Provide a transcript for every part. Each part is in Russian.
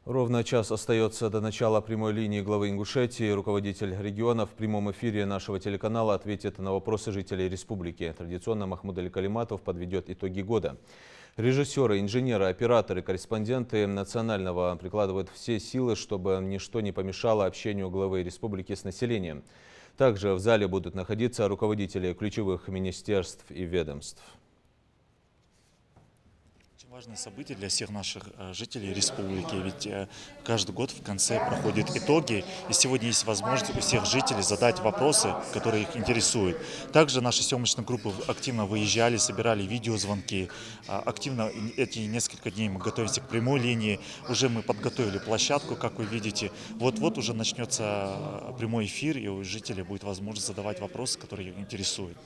Ровно час остается до начала прямой линии главы Ингушетии. Руководитель региона в прямом эфире нашего телеканала ответит на вопросы жителей республики. Традиционно Махмуд Али Калиматов подведет итоги года. Режиссеры, инженеры, операторы, корреспонденты национального прикладывают все силы, чтобы ничто не помешало общению главы республики с населением. Также в зале будут находиться руководители ключевых министерств и ведомств. Важное событие для всех наших жителей республики, ведь каждый год в конце проходят итоги, и сегодня есть возможность у всех жителей задать вопросы, которые их интересуют. Также наши съемочные группы активно выезжали, собирали видеозвонки, активно эти несколько дней мы готовимся к прямой линии, уже мы подготовили площадку, как вы видите, вот-вот уже начнется прямой эфир, и у жителей будет возможность задавать вопросы, которые их интересуют.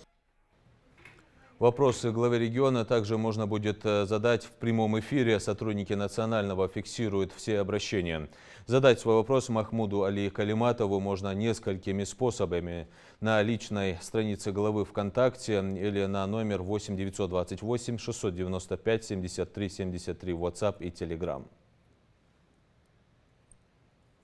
Вопросы главе региона также можно будет задать в прямом эфире. Сотрудники национального фиксируют все обращения. Задать свой вопрос Махмуду Али Калиматову можно несколькими способами. На личной странице главы ВКонтакте или на номер 8 928 695 73 73 в WhatsApp и Telegram.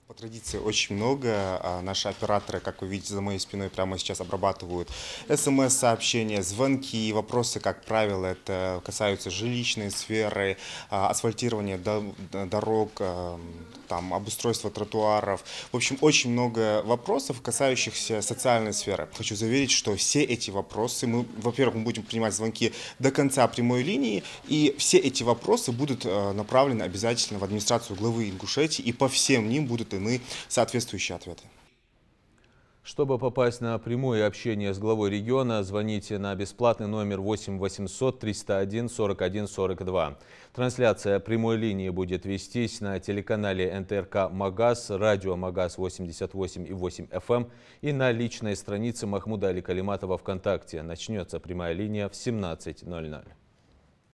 По традиции очень много. Наши операторы, как вы видите за моей спиной, прямо сейчас обрабатывают СМС-сообщения, звонки, вопросы, как правило, это касаются жилищной сферы, асфальтирования дорог, там, обустройства тротуаров. В общем, очень много вопросов, касающихся социальной сферы. Хочу заверить, что все эти вопросы, во-первых, мы будем принимать звонки до конца прямой линии, и все эти вопросы будут направлены обязательно в администрацию главы Ингушетии, и по всем ним будут соответствующие ответы. Чтобы попасть на прямое общение с главой региона, звоните на бесплатный номер 8 800 301 41 42. Трансляция прямой линии будет вестись на телеканале НТРК Магаз, радио Магаз 88,8 FM и на личной странице Махмуда Али Калиматова ВКонтакте. Начнется прямая линия в 17:00.